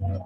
Ladies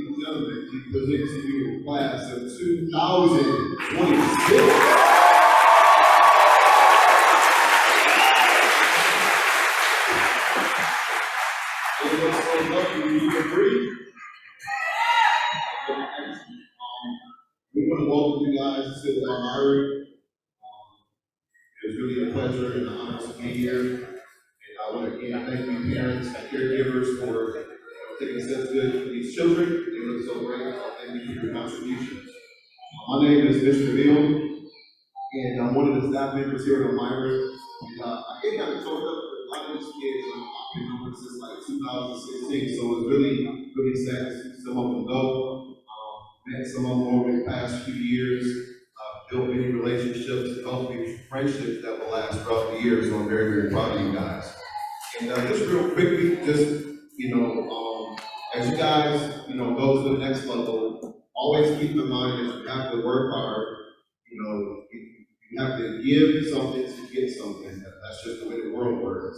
and gentlemen, he presents to you a class of 2026. It was so lucky you agree. We want to welcome you guys to Almira. It's really a pleasure and an honor to be here. And I want to again thank you parents and caregivers for taking such good for these children. They look so great. So thank you for your contributions. My name is Mr. Bill, and I'm one of the staff members here at Almira. And I get kind of talked up with a lot of these kids. I've been doing this since like 2016, so it's really sad to see some of them go. Met some of them over the past few years, built many relationships, healthy friendships that will last throughout the years. So I'm very, very proud of you guys. And just real quickly, just as you guys, go to the next level, always keep in mind that you have to work hard. You have to give something to get something. That's just the way the world works.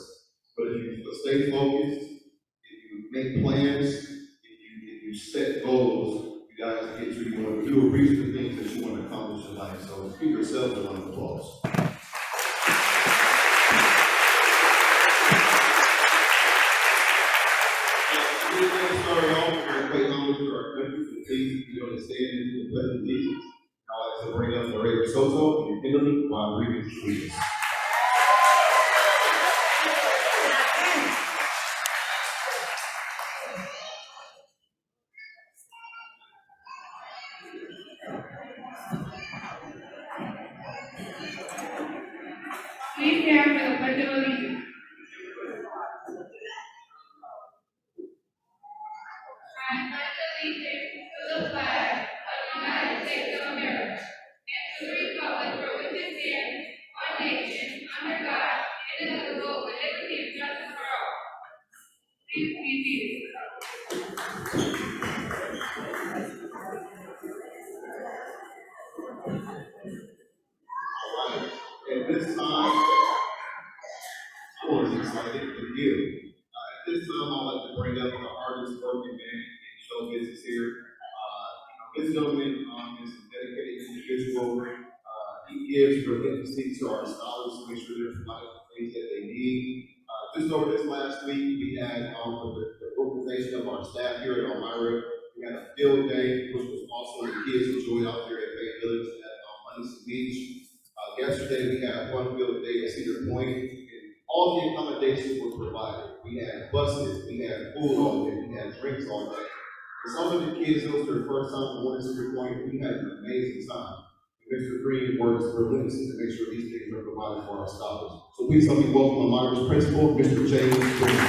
But if you stay focused, if you make plans, if you set goals, you guys get to you will reach the things that you want to accomplish in life. So give yourselves a round of applause. We're going to start off with a great homage to our country for the things we understand and the pledge of allegiance. I'd like to bring up Loretta Soto and Hillary while reading the leaders. Please stand for the pledge of allegiance. I pledge allegiance to the flag of the United States of America and to the republic for which it stands, one nation, under God, indivisible, with liberty and justice for all. Please be seated. All right. At this time, I was excited to give. At this time, I'd like to bring up the hardest working man in show business here. This gentleman is a dedicated individual. He gives relentlessly to our scholars to make sure they're provided the things that they need. Just over this last week, we had the organization of our staff here at Almira. We had a field day, which was also the kids enjoyed out there at Bay Village at Huntington Beach. Yesterday, we had one field day at Cedar Point, and all the accommodations were provided. We had buses, we had food all day, we had drinks all day. And some of the kids, those were their first time going to Cedar Point, we had an amazing time. Mr. Green works relentlessly to make sure these things are provided for our scholars. So please help me welcome Almira's principal, Mr. James Green.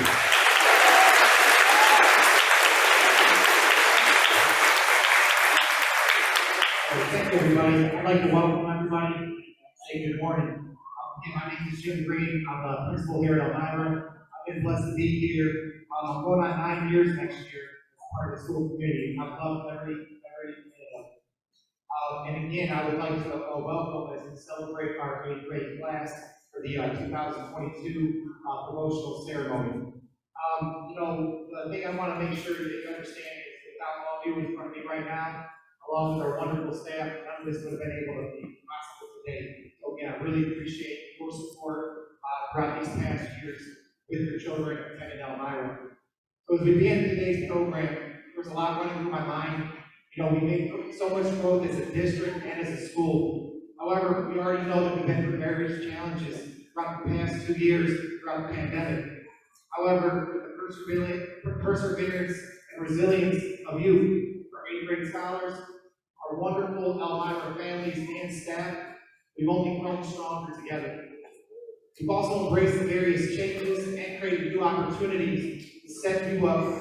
Thank you, everybody. I'd like to welcome everybody. Say good morning. Again, my name is Jim Green. I'm the principal here at Almira. I've been blessed to be here. I'm going on 9 years next year as part of the school community. I've loved every minute of it. And again, I would like to welcome as we celebrate our 8th grade class for the 2022 promotional ceremony. The thing I want to make sure that you understand is without all of you in front of me right now, along with our wonderful staff, none of this would have been able to be possible today. So again, I really appreciate your support throughout these past years with your children attending Almira. So as we begin today's program, there's a lot running through my mind. We made so much growth as a district and as a school. However, we already know that we've been through various challenges throughout the past 2 years throughout the pandemic. However, with the perseverance and resilience of you, our 8th grade scholars, our wonderful Almira families and staff, we've only grown stronger together. We've also embraced the various changes and created new opportunities to set you up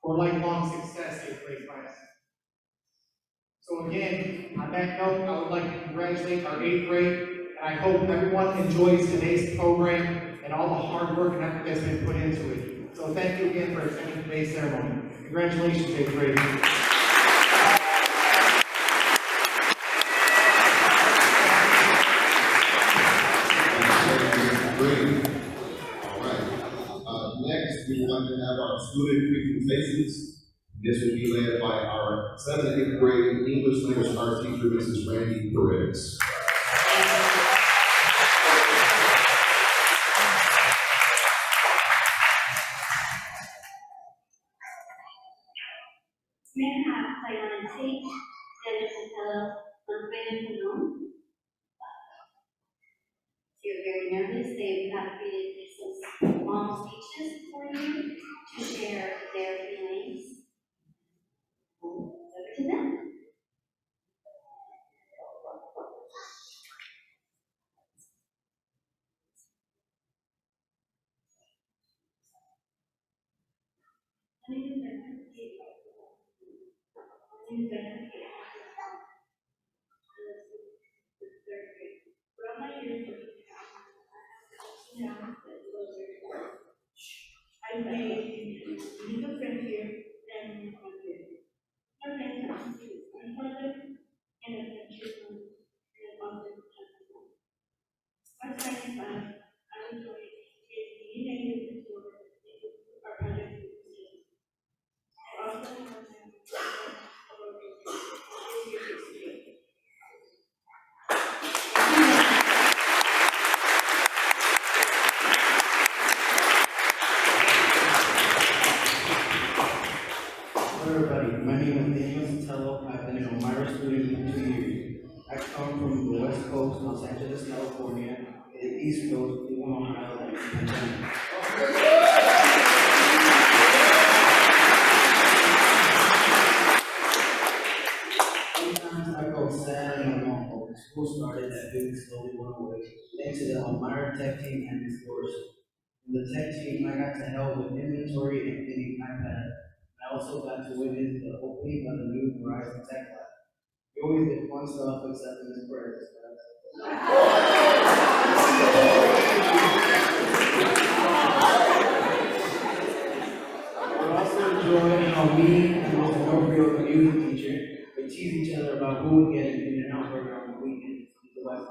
for lifelong success, 8th grade class. So again, on that note, I would like to congratulate our 8th grade, and I hope everyone enjoys today's program and all the hard work and effort that's been put into it. So thank you again for attending today's ceremony. Congratulations, 8th grade. Next, we would like to have our student presentations. This will be led by our 7th and 8th grade English language arts teacher, Mrs. Randy Perez. May I have priority, You're very nervous. They've got created some long speeches for you to share their feelings. Over to them. I made legal friendship and my father and a friendship and also what kind of I enjoy is being able to got to help with inventory and cleaning iPad. I also got to witness the opening of the new Verizon Tech Lab. We always did fun stuff except in this prayers. I also enjoyed how me and Mr. Norfield, the music teacher, would tease each other about who would get an in and out burger on the weekend to West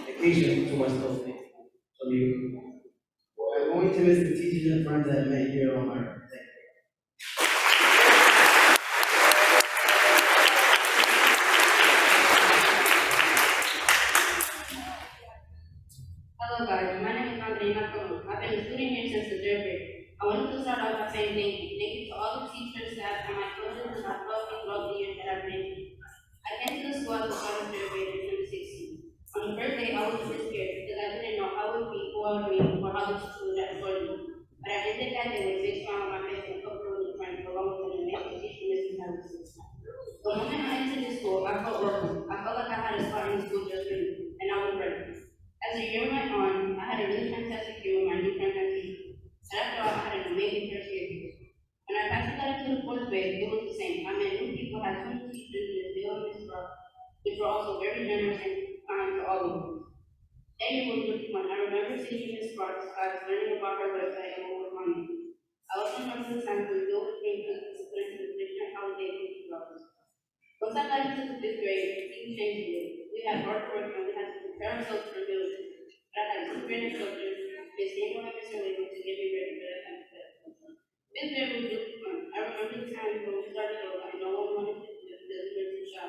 vacation to West Coast. So I'm going to miss the teachers and friends that I met here at Almira. Hello guys, my name is Almira. I've been a student here since the third grade. I wanted to start off by saying thank you. Thank you to all the teachers, staff, and my coaches and my club and throughout the years that I've been here. I came to the school as a part of third grade in 2016. On the first day, I was a bit scared because I didn't know how it would be, who I would meet, or how the teacher would afford me. But I ended that day with a big smile on my face and a couple of new friends along with an amazing teacher, Mrs. Harrison. The moment I entered the school, I felt welcome. I felt like I had a spot in the school just for me, and I was ready. As the year went on, I had a really fantastic year with my new friends and teachers. And after all, I had an amazing first year here. When I passed the letter to the fourth grade, it was the same. I met new people, had two new teachers, Ms. Bill and Ms. Rock, which were also very generous and kind to all of us. That year was really fun. I remember sitting in Ms. Rock's class, learning about her website and what was on it. I also remember the time when Bill came to put into the different holiday picture of us. Once I got into the fifth grade, things changed a bit. We had hard work and we had to prepare ourselves for building. But I had two great instructors, Ms. Daniel and Mr. Williams, to get me ready for that kind of stuff. Fifth grade was really fun. I remember the time when we started yoga and no one wanted to do it because we were too shy.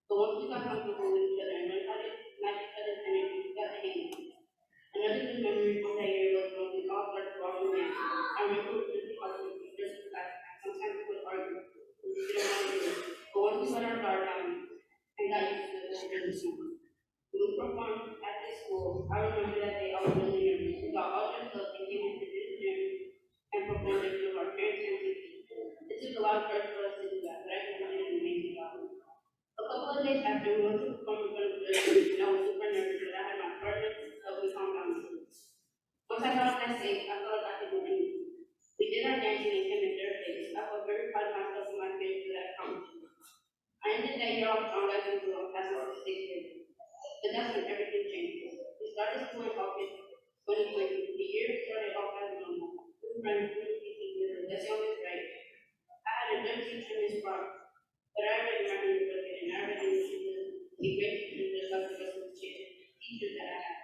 But once we got comfortable with each other and learned how to match each other's energy, we got the hang of it. Another good memory from that year was when we all started walking dancing. I remember we were really hard to teachers class. Sometimes we would argue. We didn't want to do it. But once we let our guard down and got used to it, it was really smooth. When we performed at this school, I remember that day I was really nervous. We got all dressed up and came into this gym and performed in front of our parents and teachers. It took a lot of courage for us to do that, but I think we did an amazing job. A couple of days after, we went to perform in front of the judges, and I was super nervous, but I had my partner to help me calm down. Once I got on that stage, I felt like I could do anything. We did our dancing and came in third place. I felt very proud of myself and my peers for that accomplishment. I ended that year off strong as usual, passing to sixth grade. But that's when everything changed. We started school in August 2020. The year started off as normal. We were running through the teaching that's always right. I had a good teacher, Ms. Brock, but I already met her in the first grade, and I already knew she was a great teacher just like the rest of the teachers that I had.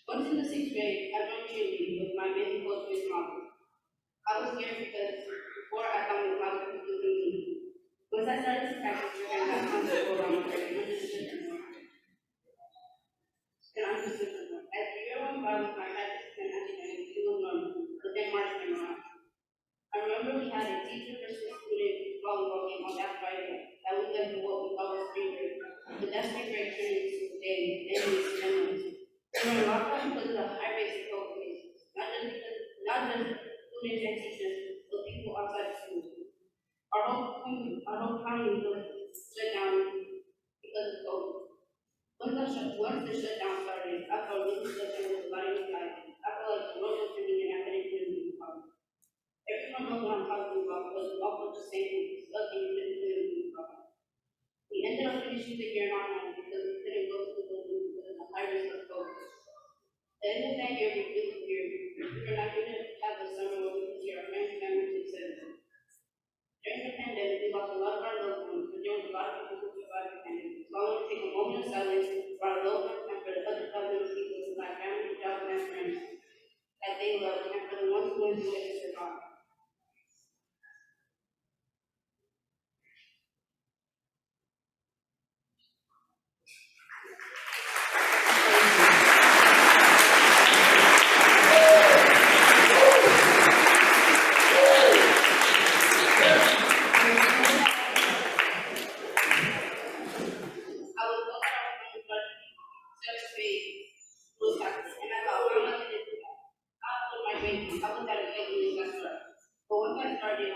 Once in the sixth grade, I joined cheerleading with my amazing coach, Ms. Marvel. I was scared because before I thought Ms. Marvel could do me. Once I started to practice, I got comfortable around my friends and understood them more. As the year went by with my practice and academics, it was normal, but then March came around. I remember we had a teacher versus student volleyball game on that Friday that we did what we thought was spring break. But that spring break turned into a day, and it was memories. We were locked up because of the high rates of COVID cases, not just students and teachers, but people outside the school. Our whole county was shut down because of COVID. Once the shutdown started, I felt really stuck in with a lot of anxiety. I felt like the world was ending and I couldn't do anything about it. Everyone knows what I'm talking about because we all felt the same thing, stuck and you couldn't do anything about it. We ended up finishing the year not home because we couldn't go to the building because of the high risk of COVID. The end of that year was really weird. We were not going to have a summer where we could see our friends, families, etc. During the pandemic, we lost a lot of our loved ones, but there was a lot of people who survived the pandemic. So I want to take a moment of silence for our loved ones and for the other thousands of people who got family, jobs, and friends that they love, and for the ones who enjoyed to survive. I was looking at our friends, but seventh grade was happening, and I thought, how am I going to do that? I put my grades, I looked at it like when I started. But once I started,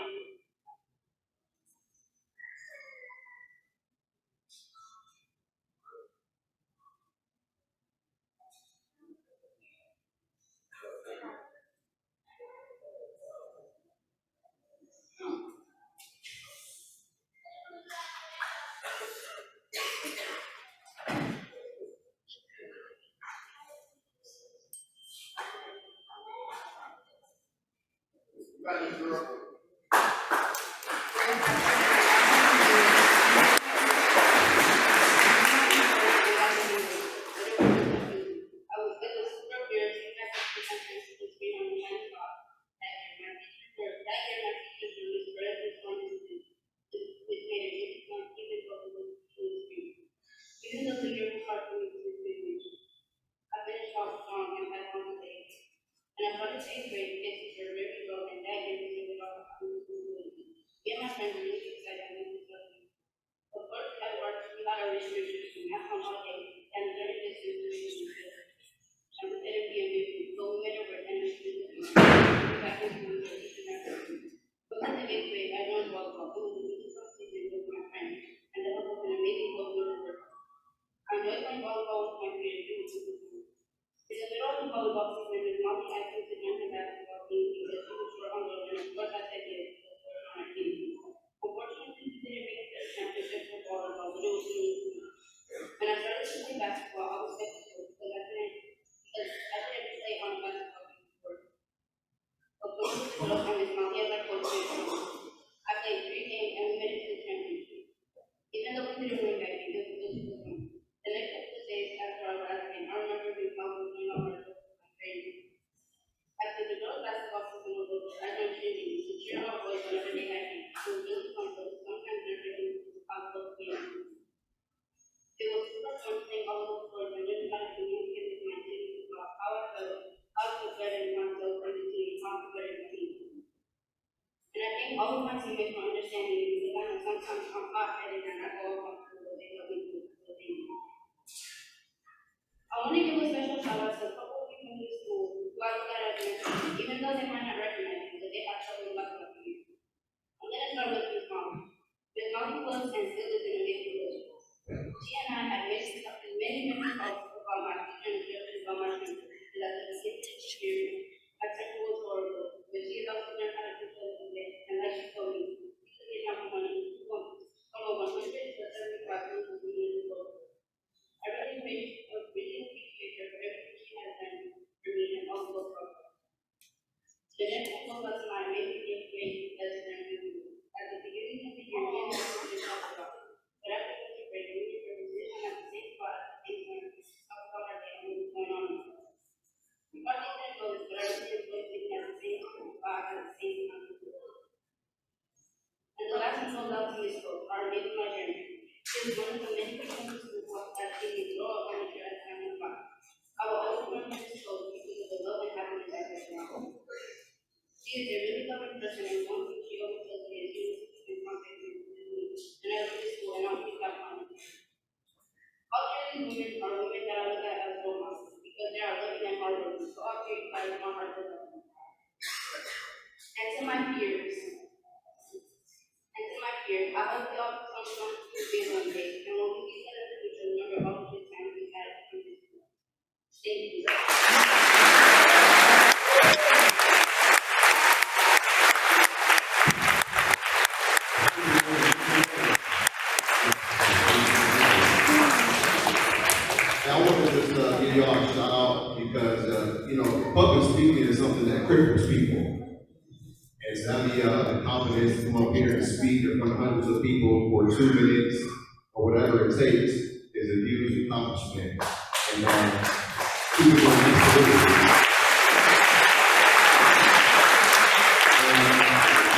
Brother girl. Even though the year was hard for me to do, I finished off strong and had fun today. And I started eighth grade, kids teacher very well, and that gave me a lot of opportunity. Me and my friends were really excited and really excited. Of course, we had work, we had our restrictions, we had fun all day, and learning this is really good. And we said it'd be a big thing, so we made it work and we did it. We got into the teacher and everything. But in the eighth grade, I joined volleyball. It was a really fun season with my friends, and that was an amazing volleyball. I enjoyed playing volleyball with my peers. It was super cool. In the middle of the volleyball season, his mom asked me to join the basketball team because she was short on those, and of course I said yes, because we're on our team. Unfortunately, we didn't make the championship for volleyball, but it was really cool. When I started to play basketball, I was skeptical because I didn't play on a basketball team before. But when we developed on his mom, he had my coach. I played 3 games and we made it to the championship. Even though we didn't win that game, it was still fun. The next couple of days after our last game, I remember being helping me on my training. After the girls' basketball season was over, I joined cheerleading to cheer our boys whenever they had games. It was really fun, but sometimes their training was out of games. It was super fun playing all over the floor and learning how to communicate with my teammates about how I felt, how to feel better in myself for the team, how to better the team. And I think all of my teammates were understanding me because I know sometimes I'm hot-headed and I go off on school, but they help me do the thing. I want to give a special shout out to a couple of people in the school who I look at as mentors, even though they might not recognize me, but they have trouble luck with me. I'm going to start with Miss Molly. Miss Molly was and still is in a neighborhood. She and I had many talks about my future and discussions about my future. And at the beginning of the year, I said it was horrible, but she has also learned how to do something today. And like she told me, she took it down from 100 to 75 years old. I really appreciate her for everything she has done for me and also for her. The next couple of us and I made the eighth grade as an interview. At the beginning of the year, we had to talk about it. But after the break, we were in position at the same spot at the same time to talk about our day and what was going on with us. We probably didn't know this, but our team was sitting at the same spot at the same time. And the last one was out to Miss Hope, our amazing librarian. She was one of the many people in the school that gave me a lot of furniture at time and spot. I will always remember Miss Hope because of the love and happiness I felt from her. She is a really loving person, and one thing she always tells me is she was keeping contact with me, and I love this school, and I'll keep that fun. All cheerleading women are women that I look at as role models because they are loving and hardworking, so I'll treat my heart for them. And to my peers, I hope we all become someone who is one day, and when we get together in the future, remember all the good times we had in this school. Thank you. Now, I want to just give y'all a shout out because, public speaking is something that cripples people. And to have the confidence to come up here and speak in front of hundreds of people for 2 minutes or whatever it takes is a huge accomplishment. And people don't need to do it.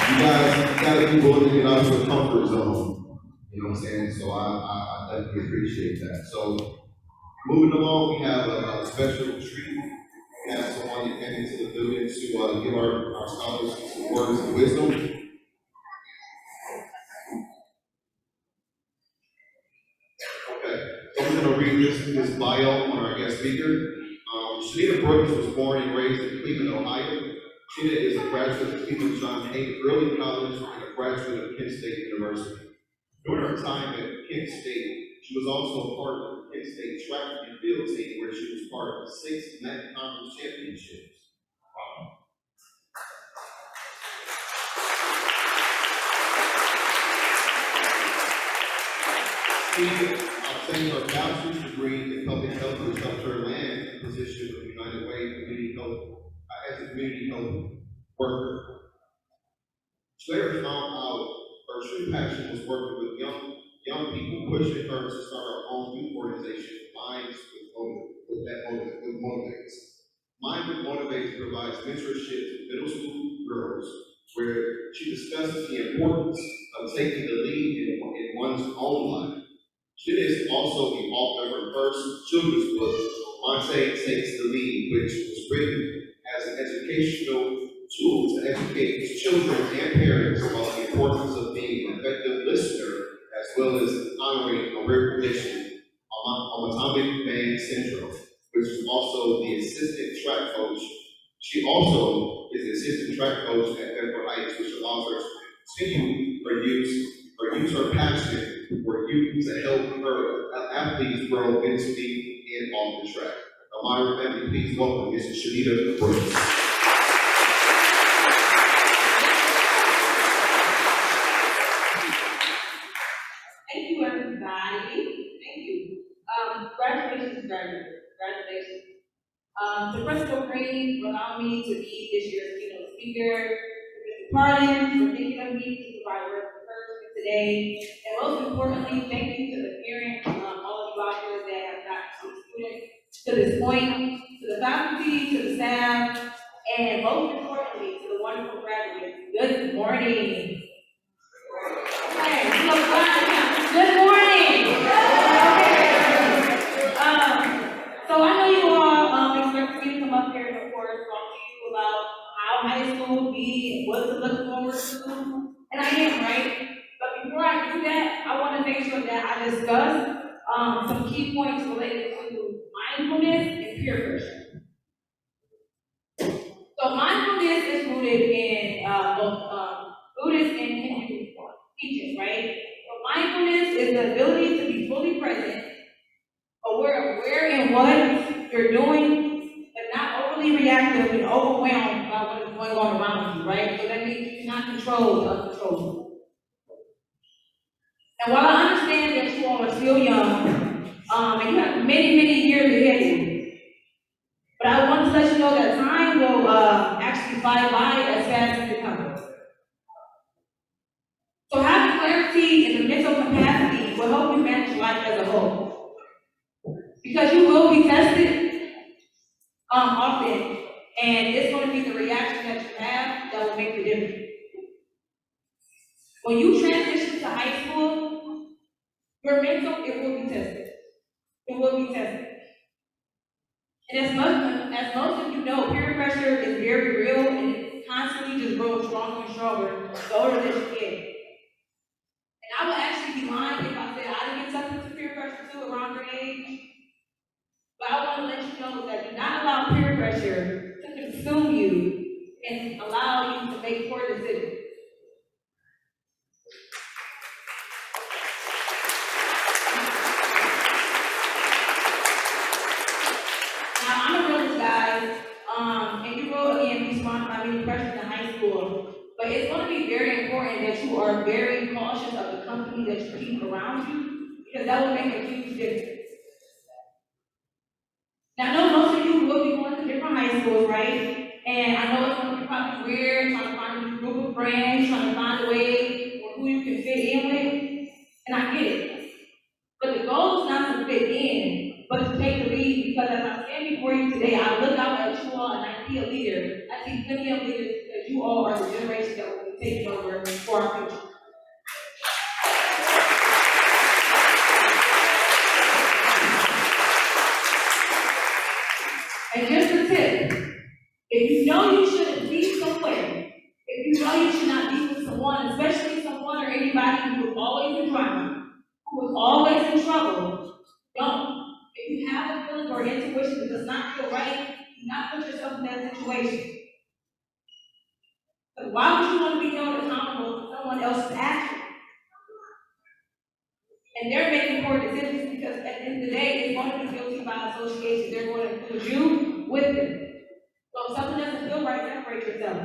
You guys gotta be willing to get out of your comfort zone. You know what I'm saying? So I definitely appreciate that. So moving along, we have a special treat. We have someone that came into the building to give our scholars some words of wisdom. Okay, so I'm going to read this bio on our guest speaker. Shanita Brooks was born and raised in Cleveland, Ohio. Shanita is a graduate of Cleveland John Hay Early College and a graduate of Kent State University. During her time at Kent State, she was also part of the Kent State track and field team, where she was part of the 6 MAC conference championships. Wow. She obtained her bachelor's degree in public health, which helped her land a position with United Way Community Health as a community health worker. Claire found out her true passion was working with young people, pushing her to start her own youth organization, Minds with Motivates. Mind with Motivates provides mentorship to middle school girls, where she discusses the importance of taking the lead in one's own life. She is also the author of her first children's book, Monte Takes the Lead, which was written as an educational tool to educate children and parents about the importance of being an effective listener as well as honoring a rare condition, atomic vein syndrome, which is also the assistant track coach. She also is the assistant track coach at Denver Heights, which allows her to continue use her passion for youth to help her athletes grow mentally and on the track. Almira, family, please welcome Mrs. Shanita Brooks. Thank you, everybody. Thank you. Congratulations, graduates. Congratulations. To Principal Green for allowing me to be this year's keynote speaker, to Mr. Pardon for thinking of me to provide words of encouragement today, and most importantly, thank you to the parents, all of you out there that have gotten to the students to this point, to the faculty, to the staff, and most importantly, to the wonderful graduates. Good morning. Hey, look, good morning. So I know you all expect me to come up here and of course talk to you about how high school will be and what to look forward to. And I am, right? But before I do that, I want to make sure that I discuss some key points related to mindfulness and peer pressure. So mindfulness is rooted in both Buddhist and Hindu teachings, right? So mindfulness is the ability to be fully present, aware of where and what you're doing, but not overly reactive and overwhelmed by what is going on around you, right? So that means you cannot control the uncontrollable. Now, while I understand that you all are still young, and you have many, many years ahead of you, but I want to let you know that time will actually fly by as fast as it comes. So having clarity in the mental capacity will help you manage life as a whole. Because you will be tested often, and it's going to be the reaction that you have that will make the difference. When you transition to high school, your mental, it will be tested. It will be tested. And as most of you know, peer pressure is very real, and it constantly just grows stronger and stronger the older that you get. And I would actually be lying if I said I didn't get something to peer pressure too around your age. But I want to let you know that do not allow peer pressure to consume you and allow you to make poor decisions. Now, I'm a realist, guys, and you will again be surrounded by many pressures in high school. But it's going to be very important that you are very cautious of the company that you keep around you, because that will make a huge difference. Now, I know most of you will be going to different high schools, right? And I know it's going to be probably weird, trying to find a new group of friends, trying to find a way or who you can fit in with, and I get it. But the goal is not to fit in, but to take the lead, because as I stand before you today, I look out at you all and I see a leader. I see plenty of leaders because you all are the generation that will be taking over for our future. And just a tip, if you know you shouldn't be somewhere, if you know you should not be with someone, especially someone or anybody who is always in drama, who is always in trouble, don't. If you have a feeling or intuition that does not feel right, do not put yourself in that situation. Because why would you want to be held accountable for someone else's action? And they're making poor decisions because at the end of the day, it's going to be guilty by association. They're going to include you with them. So if something doesn't feel right, separate yourself.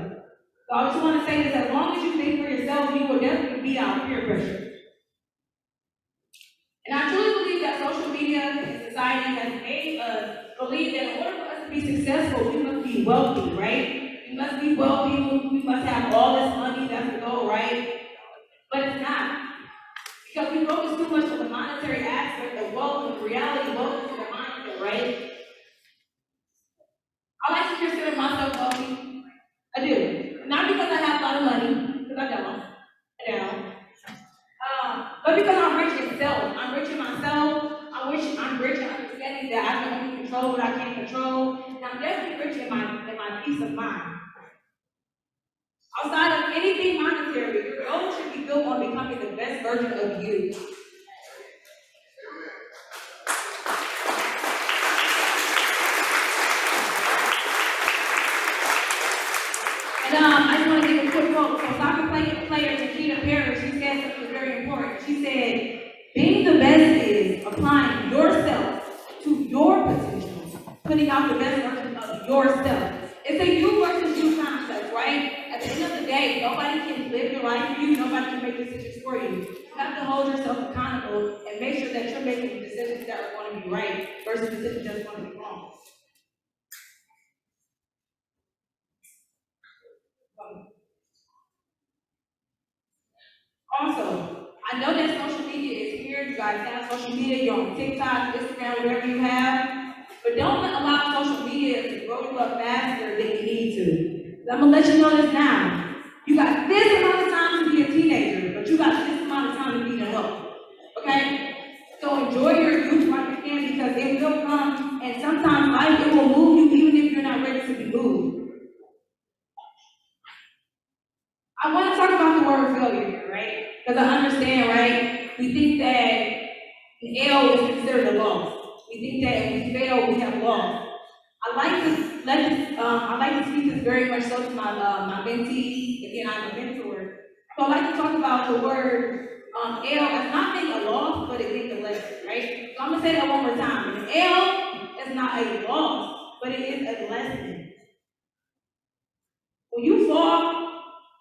So I just want to say this, as long as you think for yourself, you will definitely beat out peer pressure. And I truly believe that social media and society has made us believe that in order for us to be successful, we must be wealthy, right? We must be wealthy, we must have all this money, that's the goal, right? no money, because I don't. But because I'm rich in self, I'm rich in myself, I'm rich in understanding that I can only control what I can't control, and I'm definitely rich in my peace of mind. Outside of anything monetary, your goal should be built on becoming the best version of you. And I just want to give a quick quote. So soccer player Takita Parrish, she said something very important. She said, being the best is applying yourself to your potential, putting out the best version of yourself. It's a you versus you concept, right? At the end of the day, nobody can live your life for you, nobody can make decisions for you. You have to hold yourself accountable and make sure that you're making decisions that are going to be right versus decisions that are going to be wrong. Also, I know that social media is here. You guys have social media. You're on TikTok, Instagram, whatever you have. But don't allow social media to grow you up faster than you need to. I'm going to let you know this now. You got this amount of time to be a teenager, but you got this amount of time to be an adult. Okay? So enjoy your youth while you can, because it will come, and sometimes life, it will move you even if you're not ready to be moved. I want to talk about the word failure here, right? Because I understand, right? We think that an L is considered a loss. We think that if we fail, we have lost. I like to speak this very much so to my mentees. Again, I'm a mentor. So I like to talk about the word L as not being a loss, but it being a lesson, right? So I'm gonna say that one more time. An L is not a loss, but it is a lesson. When you fall,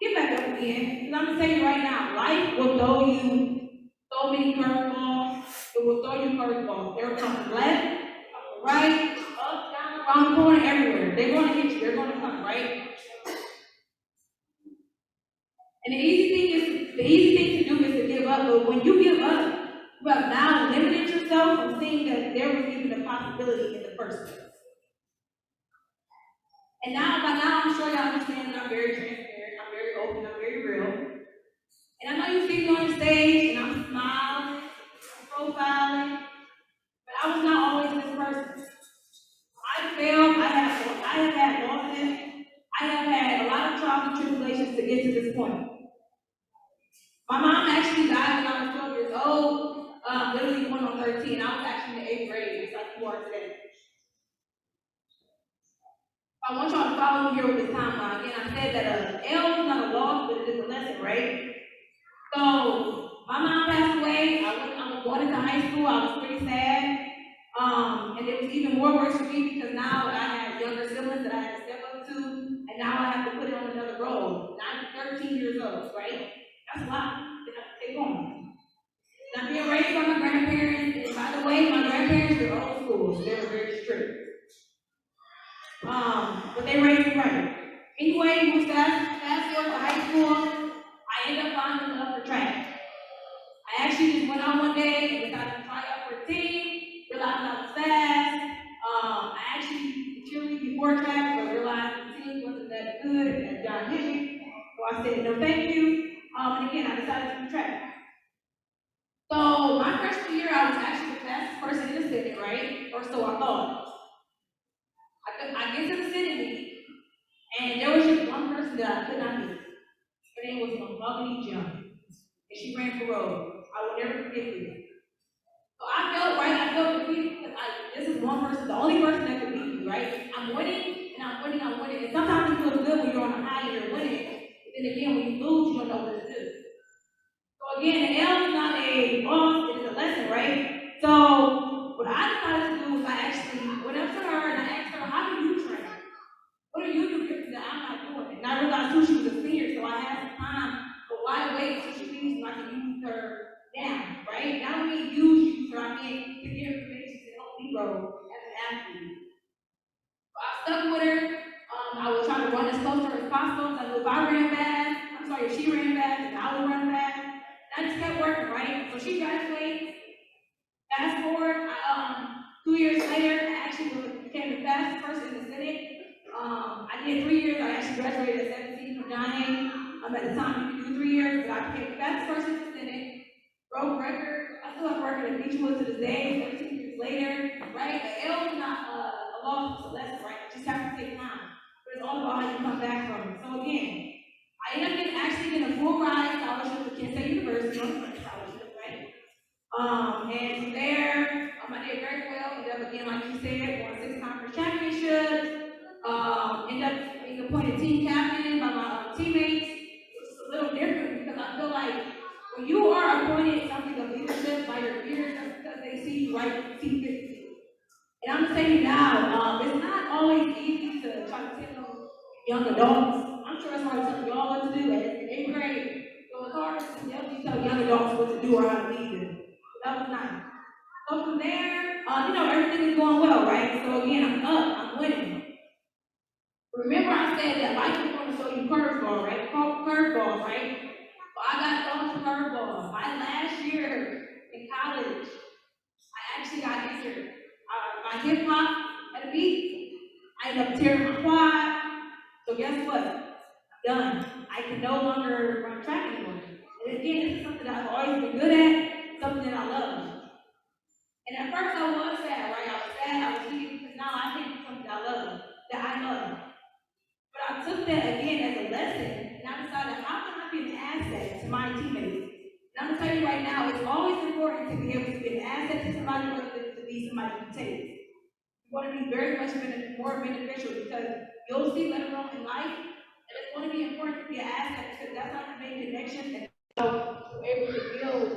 get back up again. Because I'm gonna tell you right now, life will throw you so many curveballs. It will throw you curveballs. They'll come from left, right, up, down, around the corner, everywhere. They're gonna hit you. They're gonna come, right? And the easy thing to do is to give up. But when you give up, you have now limited yourself from seeing that there was even a possibility in the first place. And by now, I'm sure y'all understand that I'm very transparent, I'm very open, I'm very real. And I know you see me on the stage, and I'm smiling, I'm profiling, but I was not always this person. I failed, I have had losses, I have had a lot of trials and tribulations to get to this point. My mom actually died when I was 12 years old, literally going on 13. I was actually in the 8th grade, just like you are today. I want y'all to follow me here with this timeline. Again, I said that L is not a loss, but it is a lesson, right? So, my mom passed away. I was going into high school. I was pretty sad. And it was even more worse for me because now I have younger siblings that I had to step up to, and now I have to put it on another role. Now I'm 13 years old, right? That's a lot. Then I have to take on. And I'm being raised by my grandparents, and by the way, my grandparents were old school, so they were very strict. But they raised me right. Anyway, we fast forward to high school, I ended up finding love for track. I actually just went out one day and decided to try out for a team, realized I was fast. I actually cheerleaded before track, but realized the team wasn't that good as John hit me. So I said, no thank you. And again, I decided to do track. So my freshman year, I was actually the fastest person in the city, right? Or so I thought. I get to the city meet, and there was just one person that I could not beat. Her name was Mahogany Jim, and she ran for road. I will never forget this. So I felt defeated because this is one person, the only person that could beat me, right? I'm winning, and I'm winning. And sometimes it feels good when you're on a high and you're winning, but then again, when you lose, you don't know what to do. So again, the L is not a loss, it is a lesson, right? So what I decided to do was I actually went up to her and I asked her, how do you train? What do you do different that I'm not doing? And I realized too, she was a senior, so I had some time, but why wait until she leaves so I can use her now, right? Not only use her, I mean, give her information to help me grow as an athlete. So I stuck with her. I was trying to run as close to her as possible. So if I ran fast, if she ran fast, and I would run fast. And I just kept working, right? So she graduated. Fast forward, 2 years later, I actually became the fastest person in the Senate. I did 3 years. I actually graduated at 17 from John Hay. At the time, you could do 3 years, but I became the fastest person in the Senate, broke record. I still have record at Beechwood to this day, 13 years later, right? The L is not a loss, it's a lesson, right? You just have to take time. But it's all about how you come back from it. So again, I ended up actually getting a full ride scholarship to Kent State University on a scholarship, right? And from there, I did very well. Ended up again, like you said, won 6 conference championships. Ended up being appointed team captain by my teammates, which is a little different because I feel like when you are appointed something of leadership by your peers, that's because they see you right, see fit. And I'm gonna tell you now, it's not always easy to try to tell young adults. I'm sure it's hard to tell y'all what to do. In 8th grade, so it's hard to tell young adults what to do or how to lead them. That was nice. So from there, everything is going well, right? So again, I'm up, I'm winning. Remember I said that life is going to show you curveball, right? Curveball, right? Well, I got thrown a curveball. My last year in college, I actually got injured. My hip hop had a beat. I ended up tearing my quad. So guess what? I'm done. I can no longer run track anymore. And again, this is something that I've always been good at, something that I love. And at first I was sad, right? I was sad, I was heated, because now I think it's something that I love. But I took that again as a lesson, and I decided, how can I be an asset to my teammates? And I'm gonna tell you right now, it's always important to be able to be an asset to somebody rather than to be somebody who takes. You want to be very much more beneficial because you'll see later on in life, and it's going to be important to be an asset because that's how you make connections and you're able to build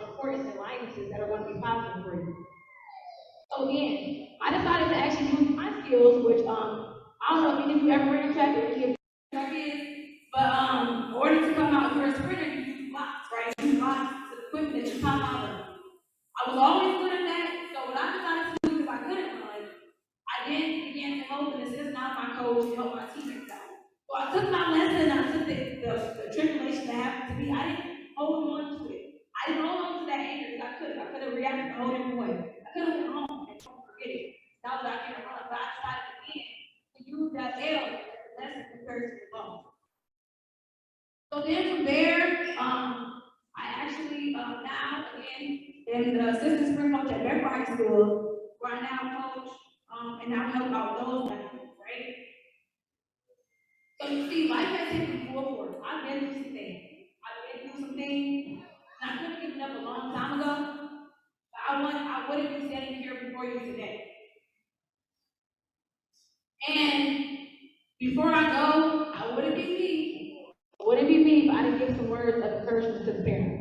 important alliances that are going to be positive for you. So again, I decided to actually use my skills, which I don't know if any of you ever ran track or any of track is, but in order to come out, if you're a sprinter, you use blocks, right? You use blocks to the equipment that you come out of. I was always good at that, so what I decided to do, because I couldn't run, I then began to help and assist now my coach and help my teammates out. So I took my lesson, I took the tribulation that happened to me, I didn't hold on to it. I didn't hold on to that anger because I could have reacted a whole different way. I could have went home and don't forget it. Now that I can run, but I decided again to use that L as a lesson compared to the ball. So then from there, I actually now again am the assistant spring coach at Bedford High School, where I now coach and now help out those athletes, right? So you see, life has hit me full force. I've been through some things. And I could have given up a long time ago, but I wouldn't be standing here before you today. And before I go, I wouldn't be me. It wouldn't be me if I didn't give some words of encouragement to the parents.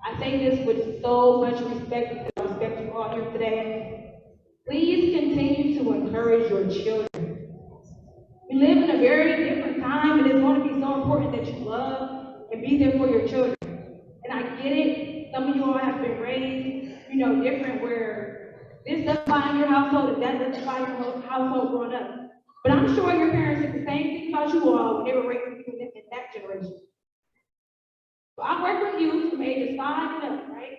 I say this with so much respect because I respect you all here today. Please continue to encourage your children. We live in a very different time, and it's going to be so important that you love and be there for your children. And I get it. Some of you all have been raised, different, where this doesn't apply in your household and that doesn't apply in your household growing up. But I'm sure your parents did the same thing about you all when they were raising you in that generation. So I work with you from ages 5 and up, right?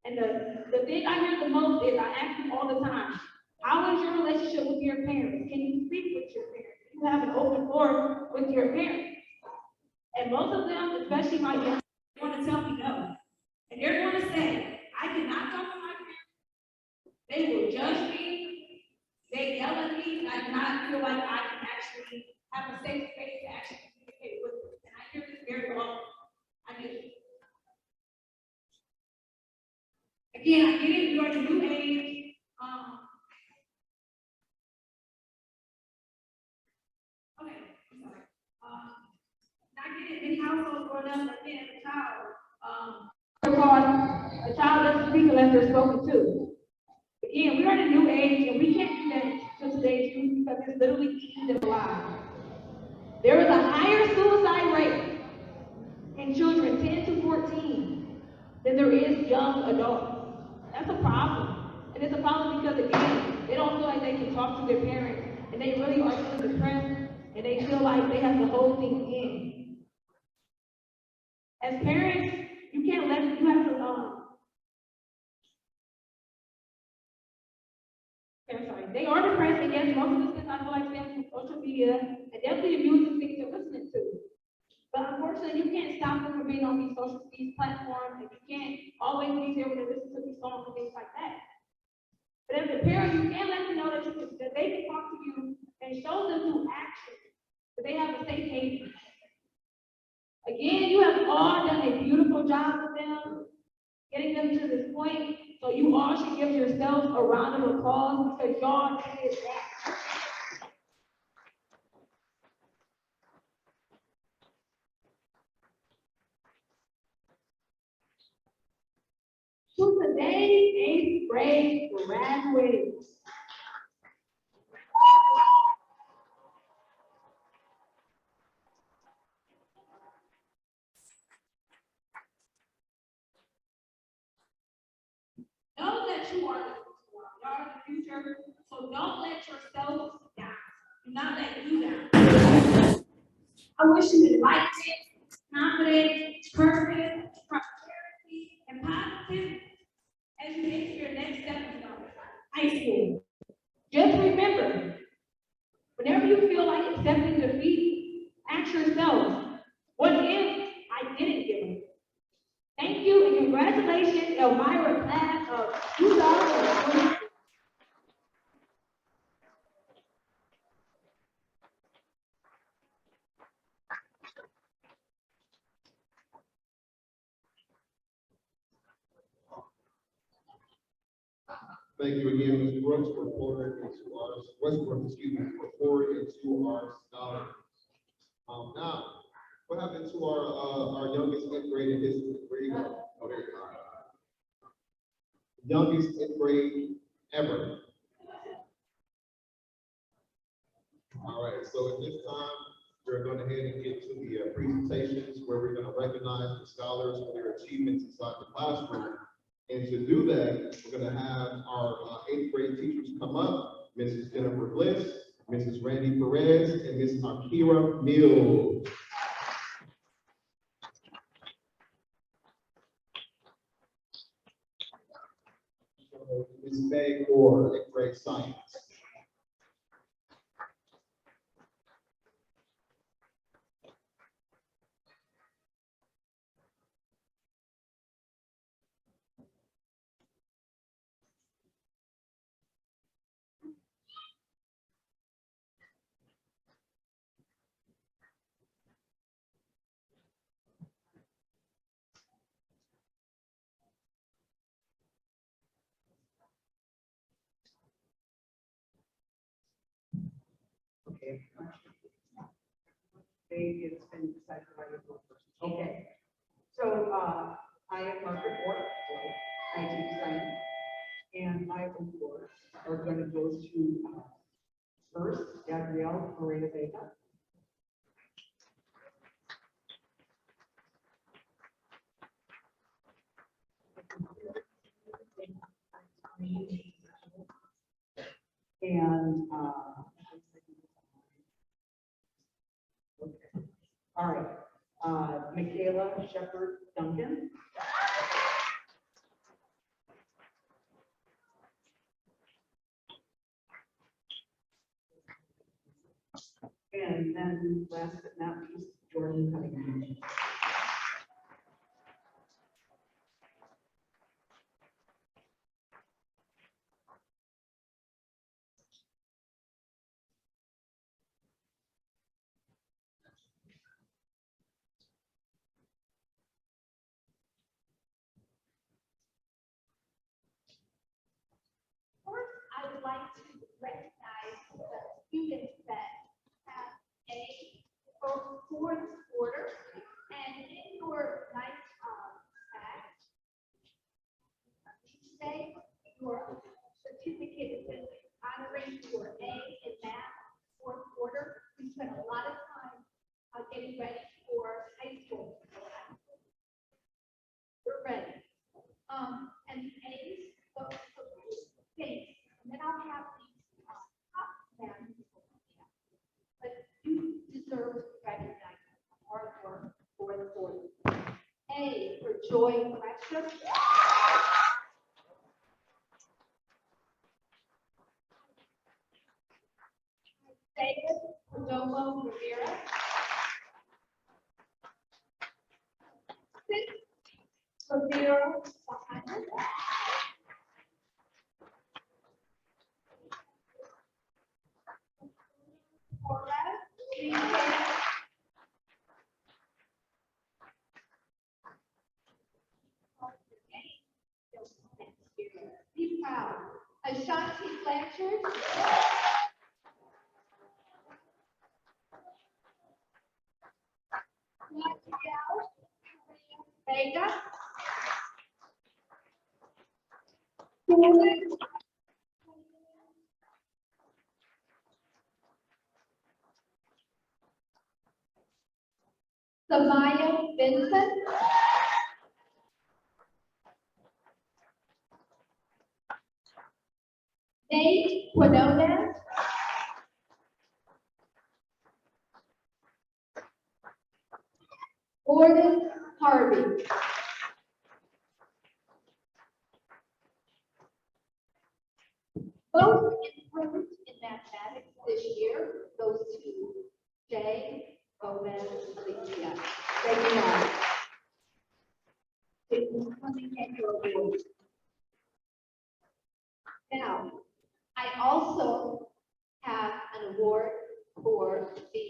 And the thing I hear the most is I ask you all the time, how is your relationship with your parents? Can you speak with your parents? Do you have an open door with your parents? And most of them, especially my young, want to tell me no. And they're going to say, I cannot talk to my parents. They will judge me. They yell at me. And I do not feel like I can actually have a safe space to actually communicate with them. And I hear this very often. I do. Again, I get it. You're at a new age. Okay, I'm sorry. I get it. Many households growing up, again, as a child, a child doesn't speak unless they're spoken to. Again, we're in a new age, and we can't do that to today's youth because it's literally eating them alive. There is a higher suicide rate in children 10 to 14 than there is young adults. That's a problem. And it's a problem because, again, they don't feel like they can talk to their parents, and they really are feeling depressed, and they feel like they have to hold things in. As parents, you have to, they are depressed, and yes, most of this is, I feel like, stems from social media, and definitely really amusing thing to listen to. But unfortunately, you can't stop them from being on these platforms, and you can't always be there when they listen to these songs and things like that. But as a parent, you can let them know that they can talk to you and show them through action that they have a safe haven. Again, you have all done a beautiful job with them, getting them to this point. So you all should give yourselves a round of applause because y'all did that. To today's 8th grade graduates. Know that you are the future, so don't let yourself down. Do not let you down. I wish you enlightenment, confidence, purpose, prosperity, and positivity as you enter your next step in high school. Just remember, whenever you feel like accepting defeat, ask yourself, what if I didn't give up? Thank you and congratulations, Almira class of 2020. Thank you again, Ms. Brooks, for pouring into our, Westbrook, excuse me, for pouring into our scholars. Now, what happened to our youngest 10th grade in history? Where you go? Oh, there you are. Youngest 10th grade ever. All right, so at this time, we're going to head and get to the presentations where we're going to recognize the scholars for their achievements inside the classroom. And to do that, we're going to have our 8th grade teachers come up, Mrs. Jennifer Bliss, Mrs. Randy Perez, and Ms. Akira Mills. Ms. Meg Orr, 8th grade science. Okay. It's been decided by your board person. Okay. So, I am Margaret Ward, I teach science, and my awards are going to go to, first, Gabrielle Morena Vega. And, okay. All right, Michaela Shepherd Duncan. And then last but not least, Jordan Cunningham. First, I would like to recognize the students that have A for fourth quarter, and in your nice tag, today, your certificate is honoring your A in math fourth quarter. We spent a lot of time getting ready for high school. We're ready. And the A's, so things, and then I'll have these top men. But you deserve to recognize hard work for the 40. A for Joy Precious. David Perdomo Rivera. 6, Rivera Sahana. 4, be proud. Ashanti Blanchard. Rafael Vega. Samaya Vincent. Nate Quinones. Gordon Harvey. Most improved in mathematics this year goes to Jay Gomez Alicia. Thank you, Mom. It is coming at your award. Now, I also have an award for the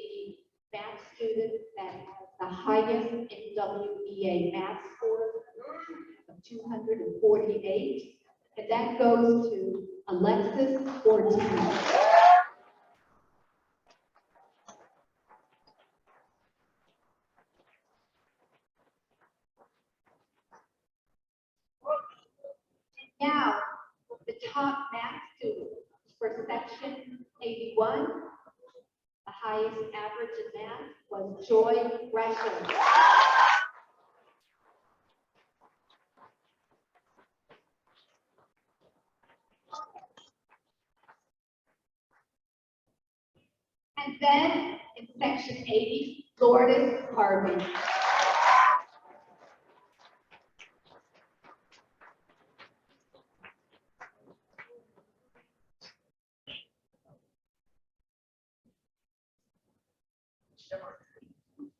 math student that has the highest NWEA math score of 248, and that goes to Alexis Ortiz. Now, the top math student for section 81, the highest average in math was Joy Gresham. And then in section 80, Lourdes Harvey.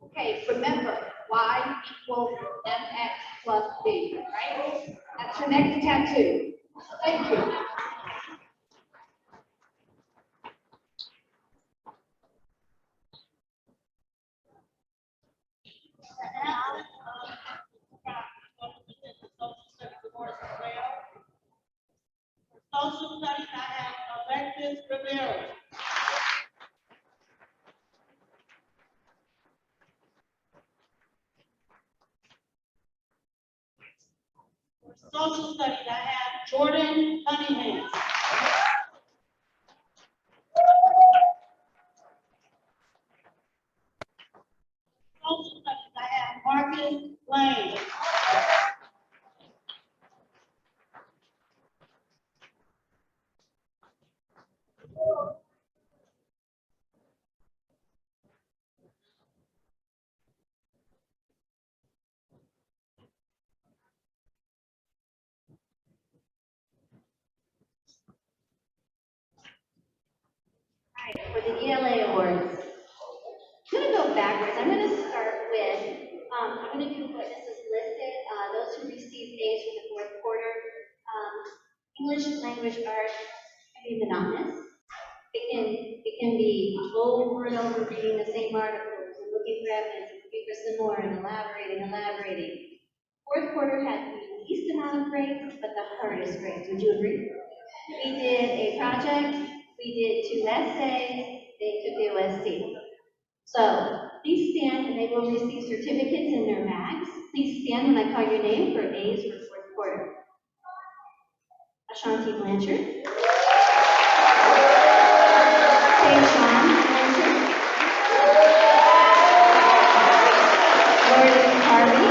Okay, remember, y equals mx plus b, right? That's your next tattoo. Thank you. Social studies, I have Alexis Rivera. For social studies, I have Jordan Cunningham. Social studies, I have Marcus Lane. All right, for the ELA awards, I'm going to go backwards. I'm going to start with, I'm going to do what this is listed, those who received A's for the fourth quarter. English language arts can be monotonous. It can be over and over reading the same articles and looking for evidence and looking for some more and elaborating. Fourth quarter had the least amount of grades, but the hardest grades. Would you agree? We did a project, we did 2 essays, they took the OSC. So please stand and they will receive certificates in their bags. Please stand when I call your name for A's for fourth quarter. Ashanti Blanchard. Sean Blanchard. Lourdes Harvey.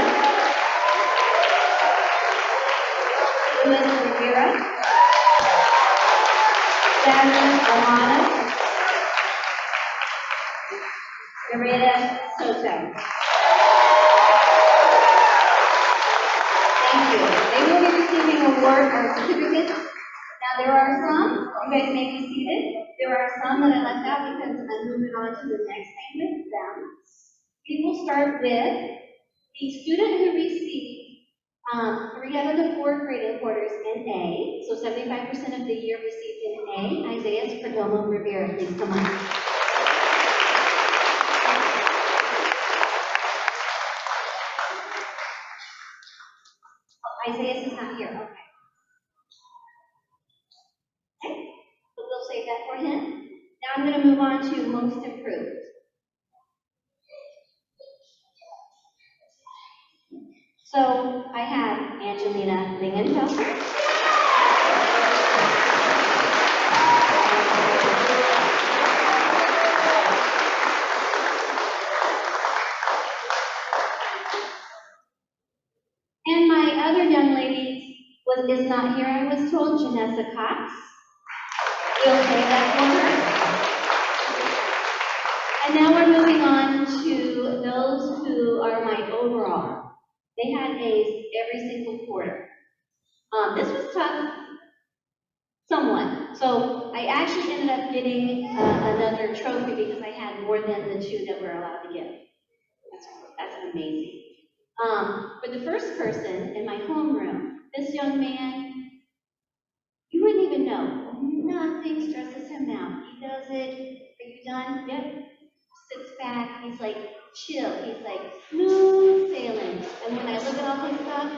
Louis Rivera. Jasmine Almira. Narita Soto. Thank you. They will be receiving award or certificates. Now there are some. You guys may be seated. There are some that I left out because I'm moving on to the next thing with them. We will start with the student who received 3 out of the 4 grading quarters in A, so 75% of the year received an A. Isaiah Perdomo Rivera, please come on. Isaiah is not here, okay. Okay, so we'll save that for him. Now I'm going to move on to most improved. So I have Angelina Lingenfelter. And my other young lady is not here, I was told, Janessa Cox. We'll save that for her. And now we're moving on to those who are my overall. They had A's every single quarter. This was tough, somewhat. So I actually ended up getting another trophy because I had more than the 2 that we're allowed to get. That's amazing. For the first person in my homeroom, this young man, you wouldn't even know. Nothing stresses him out. He does it. Are you done? Yep. Sits back. He's like chill. He's like smooth sailing. And when I look at all his stuff,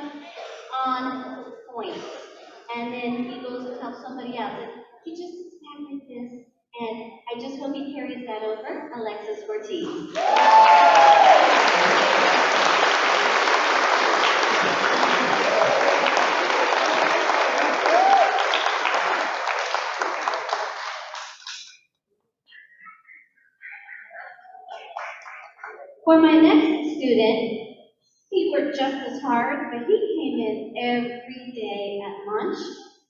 on point. And then he goes to help somebody else. And he just sits back like this. And I just hope he carries that over. Alexis Ortiz. For my next student, he worked just as hard, but he came in every day at lunch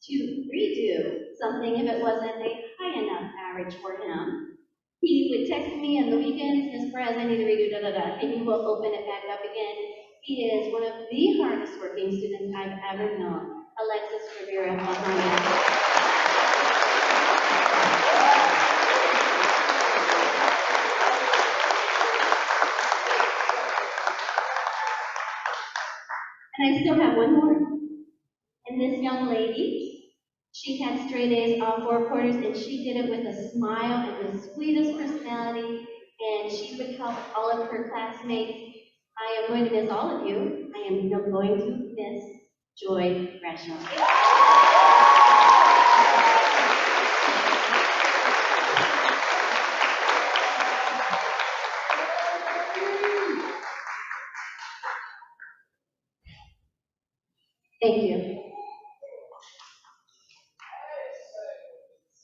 to redo something if it wasn't a high enough average for him. He would text me on the weekends, Ms. Perez, I need to redo da-da-da. Maybe we'll open it back up again. He is one of the hardest working students I've ever known. Alexis Rivera Mahana. And I still have one more. And this young lady, she had straight A's all 4 quarters, and she did it with a smile and the sweetest personality, and she would help all of her classmates. I am going to miss all of you. I am going to miss Joy Rational. Thank you.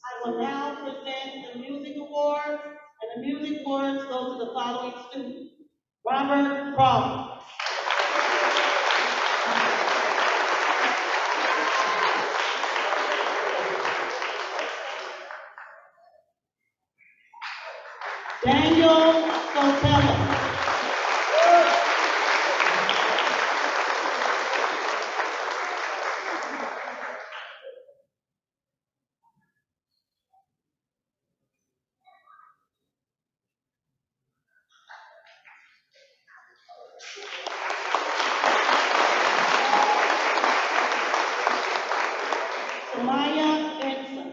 I will now present the music awards, and the music awards go to the following students. Robert Crawford. Daniel Sotelo. Samaya Benson.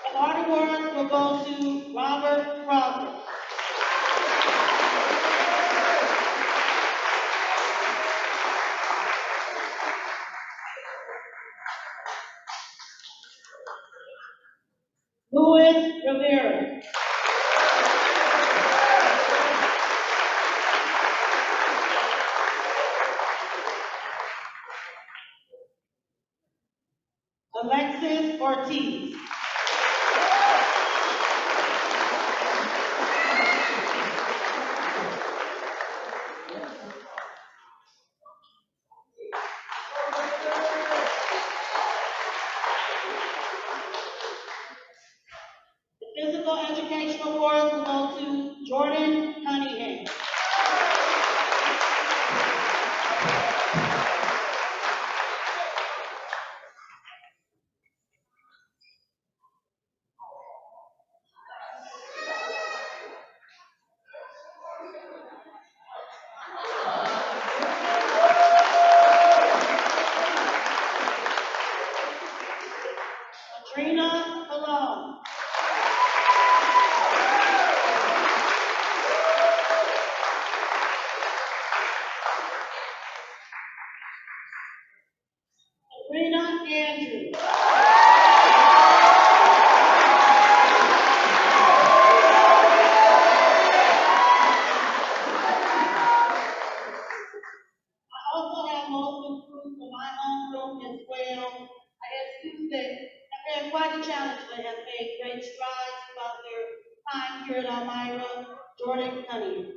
The art awards will go to Robert Crawford. Luis Rivera. Alexis Ortiz. Physical Education Awards will go to Jordan Cunningham. Katrina Malone. Sabrina Andrews. I also have most improved for my own room as well. I have students that have had quite a challenge, but have made great strides throughout their time here at Almira. Jordan Cunningham.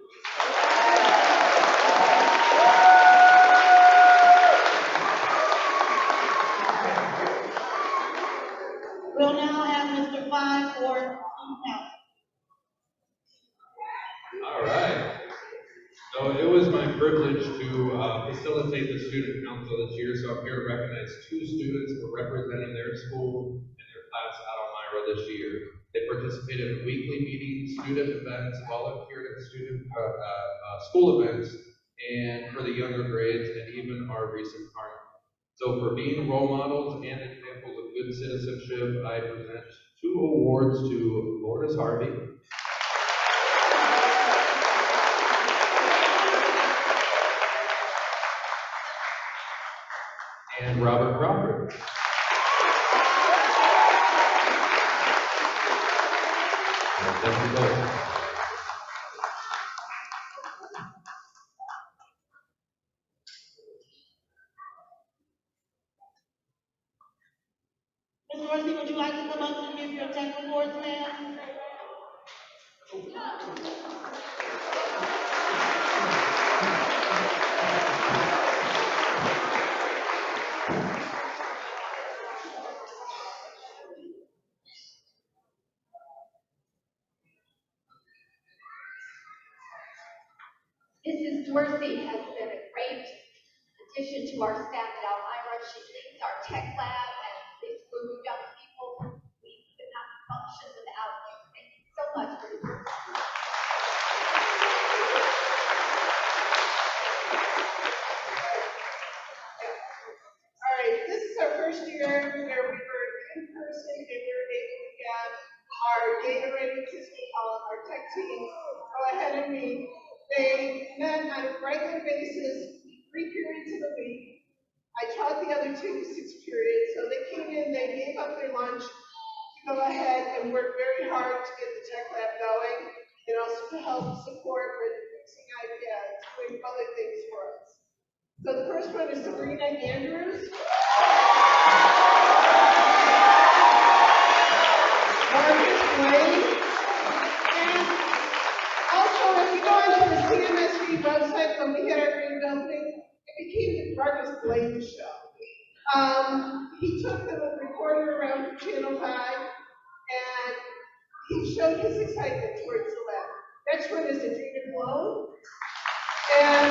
We'll now have Mr. Five for student council. All right. So it was my privilege to facilitate the student council this year, so I'm here to recognize two students for representing their school and their class at Almira this year. They participated in weekly meetings, student events, volunteered at school events, and for the younger grades, and even our recent carnival. So for being role models and examples of good citizenship, I present two awards to Lourdes Harvey and Robert Crawford. Thank you both. Ms. Dorsey, would you like to come up and give your tech awards, ma'am? Mrs. Dorsey has been a great addition to our staff at Almira. She leads our tech lab and this group of young people. We could not function without you. Thank you so much for your work. All right, this is our first year where we were in person and we were able to get our data ready system called our tech team go ahead and meet. They met on a regular basis, 3 periods in a week. I taught the other 2 6 periods, so they came in, they gave up their lunch to go ahead and work very hard to get the tech lab going and also to help support with fixing iPads, doing other things for us. So the first one is Sabrina Andrews. Marcus Wayne. And also, if you go onto the CMSB website when we had our grand opening, it became the Marcus Blaine Show. He took the recorder around to Channel 5 and he showed his excitement towards the lab. Next one is Adrena Blow. And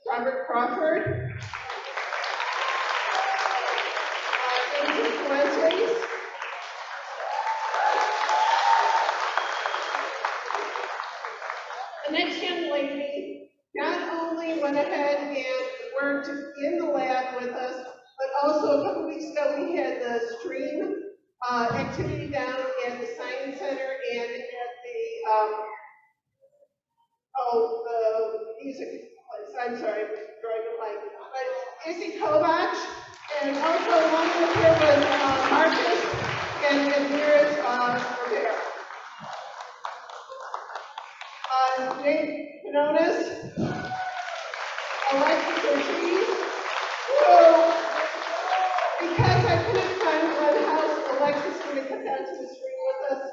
Robert Crawford. The next young lady not only went ahead and worked in the lab with us, but also a couple weeks ago we had the stream activity down at the Science Center and at the music place. I'm sorry, drawing a blank. But Izzy Kovach, and also one of here was Marcus and Almira's Rivera. Nate Panonis, Alexis Ortiz. So, because I couldn't find one house, Alexis is going to come down to the screen with us.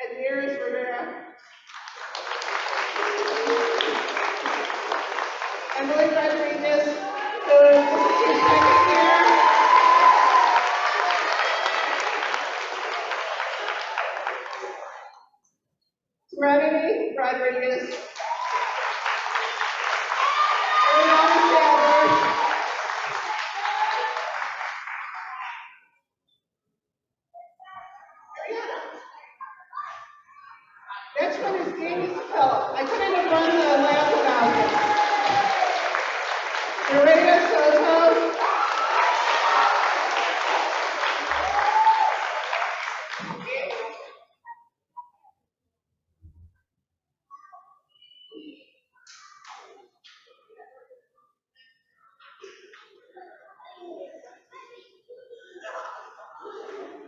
And Rivera. Emily Rodriguez, this is your second year. Serenity Rodriguez. Ariana Sadler. Next one is Danny Capella. I couldn't have run the lab without him. Maria Soto.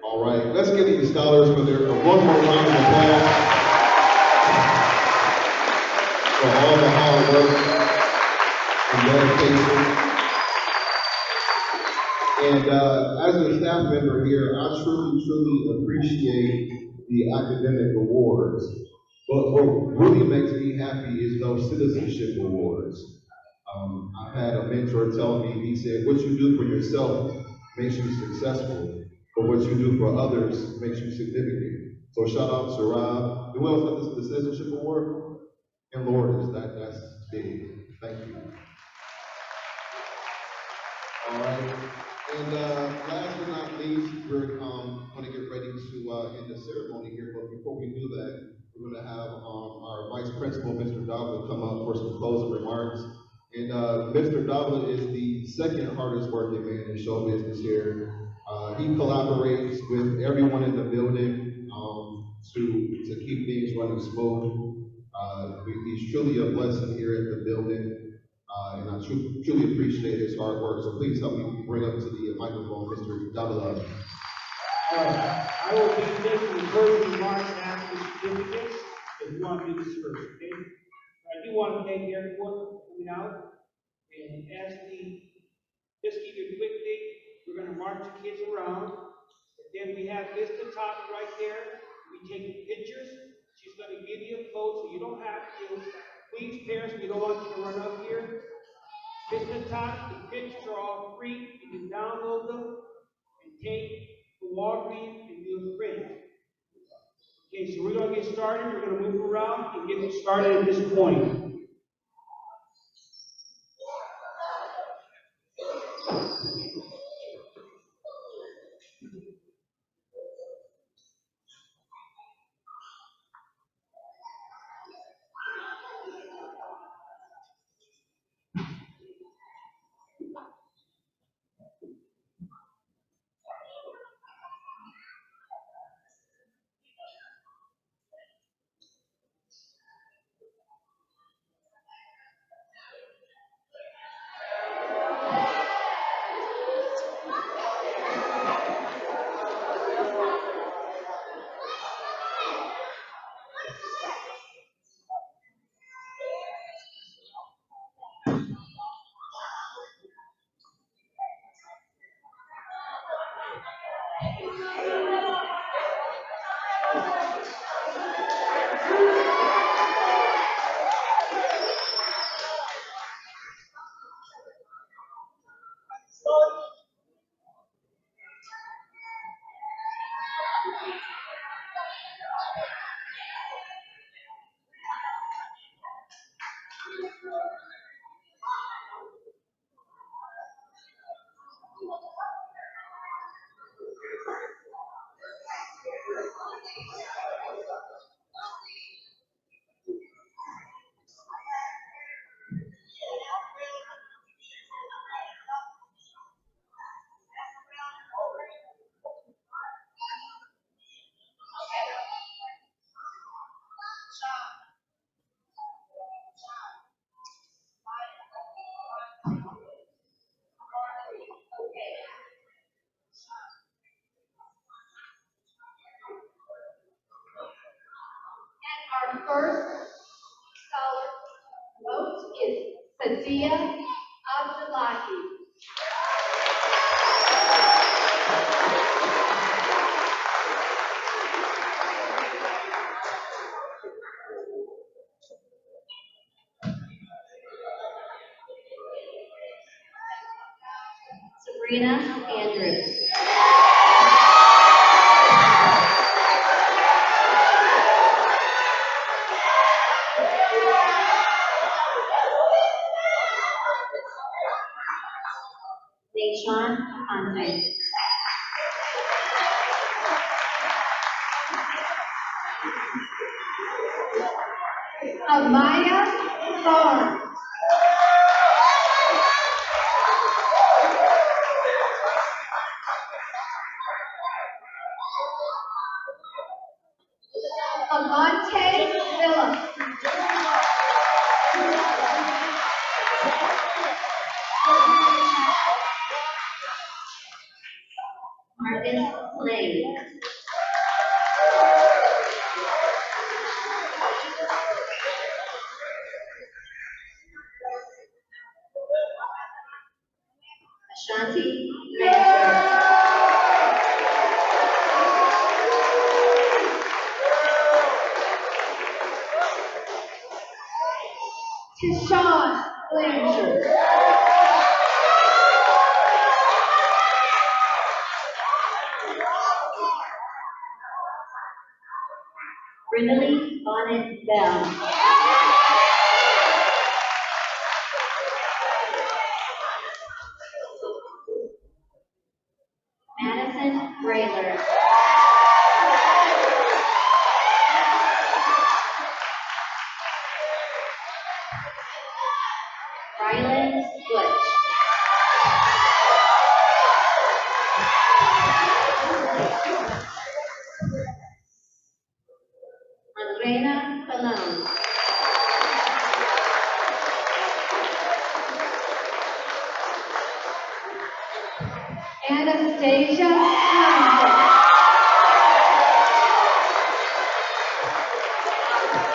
All right, let's give these scholars one more round of applause for all the hard work and dedication. And as a staff member here, I truly appreciate the academic awards. But what really makes me happy is those citizenship awards. I had a mentor tell me, he said, what you do for yourself makes you successful, but what you do for others makes you significant. So shout out to Rob. Who else got the citizenship award? And Lourdes, that's big. Thank you. All right. And last but not least, we're going to get ready to end the ceremony here. But before we do that, we're going to have our Vice Principal, Mr. Davila, come up for some closing remarks. And Mr. Davila is the second hardest working man in show business here. He collaborates with everyone in the building to keep things running smooth. He's truly a blessing here at the building. And I truly appreciate his hard work. So please help me bring up to the microphone, Mr. Davila. I will be making the closing remarks after the certificates, if you want to do this first, okay? I do want to thank everyone for coming out, and as we just keep it quickly, we're going to march the kids around, and then we have Miss Natasha right there. We take pictures. She's going to give you a code, so you don't have to. Please, parents, we don't want you to run up here. Miss Natasha, the pictures are all free. You can download them and take the Walgreens and do a print. Okay, so we're going to get started. We're going to move around and get started at this point. And our first scholar vote is Sadia Abdullahi. Rena Andrews. Deshaun Conte. Amaya Barnes. Amante Phillips. Marcus Slade. Ashanti Granger. Tishawn Blanchard. Brindley Bonnet Bell. Madison Rayler. Rylan Butch. Andrea Colon. Anastasia Townsend.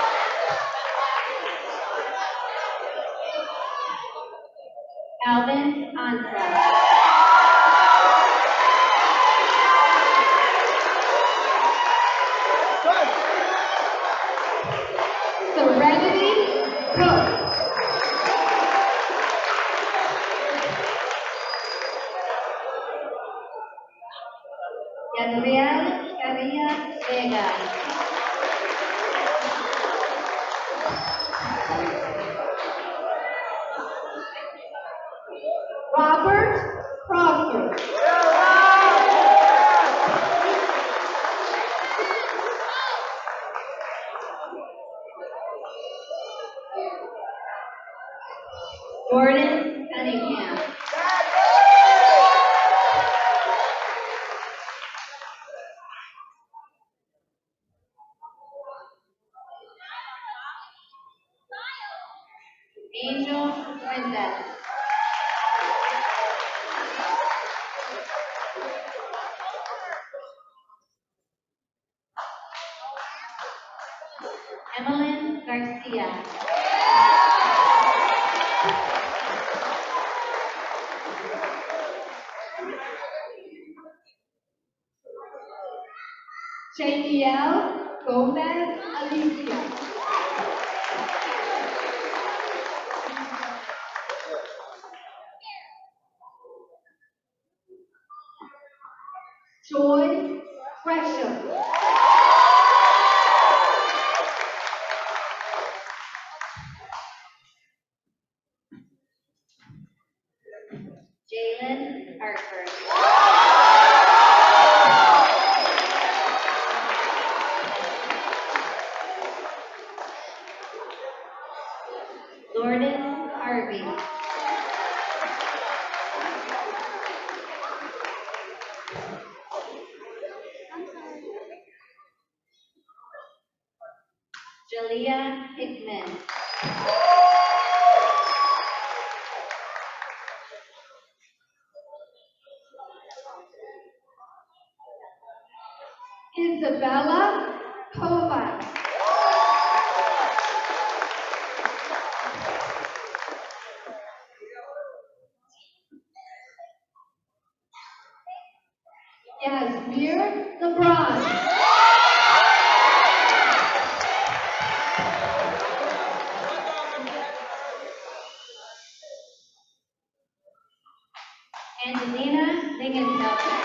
Alvin Ansel. Serenity Cook. Gabriel Carilla Vega. Robert Crawford. Jordan Cunningham. Angel Fuentes. Evelyn Garcia. Jadiel Gomez Alicia. Joy Gresham. Jalen Hartford. Jordan Harvey. Jalea Hickman. Isabella Kovacs. Yasmir LeBron. Angelina Lingenfelter.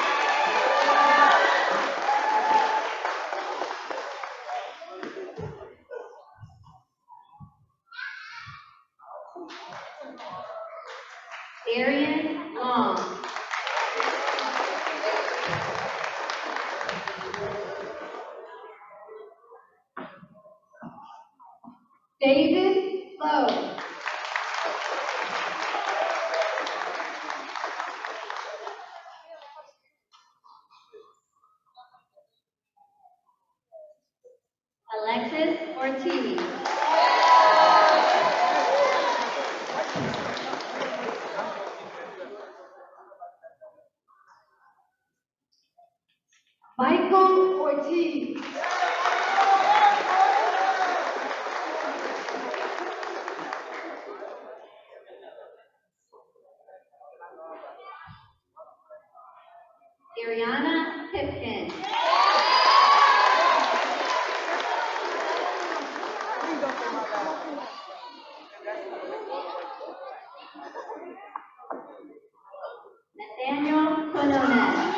Arian Long. David Lowe. Alexis Ortiz. Michael Ortiz. Ariana Pipkin. Nathaniel Quinones.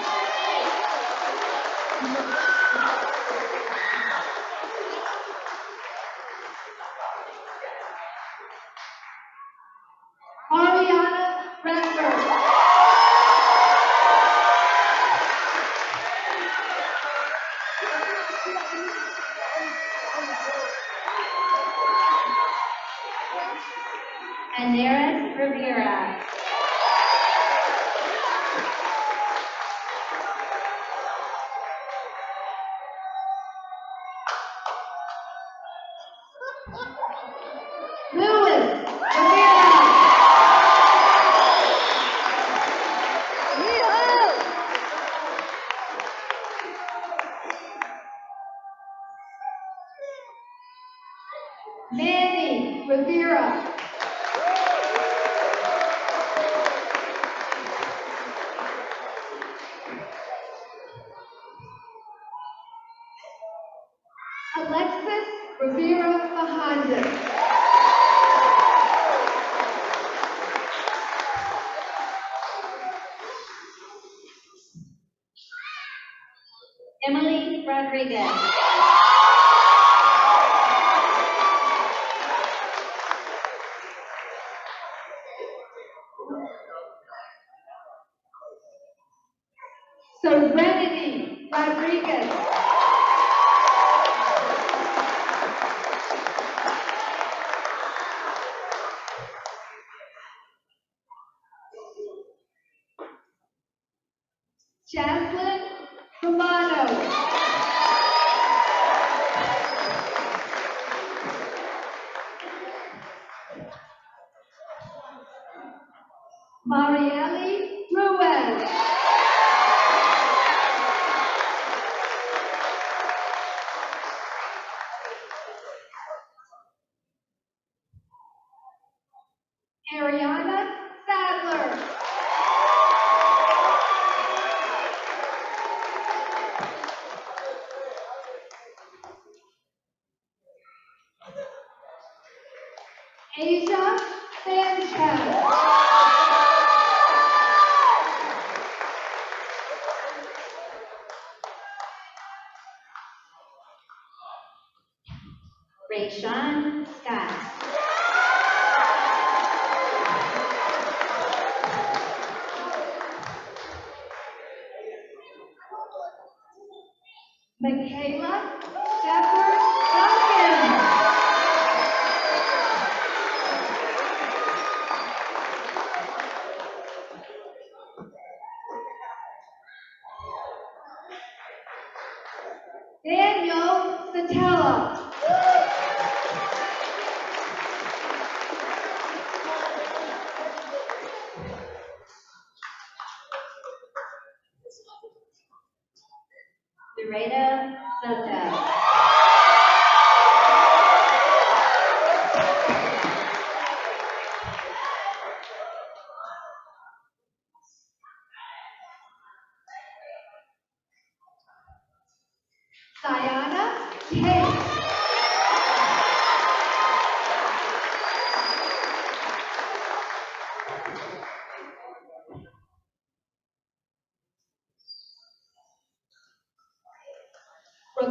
Ariana Redford. Anaris Rivera. Lewis Rivera. Manny Rivera. Alexis Rivera Fajandes. Emily Rodriguez. Serenity Rodriguez. Jaslyn Romano. Marielle Ruiz. Ariana Sadler. Asia Sanchez. Rayshawn Scott. Michaela Shepherd Duncan. Daniel Satella. Doreda Soto. Diana Tate.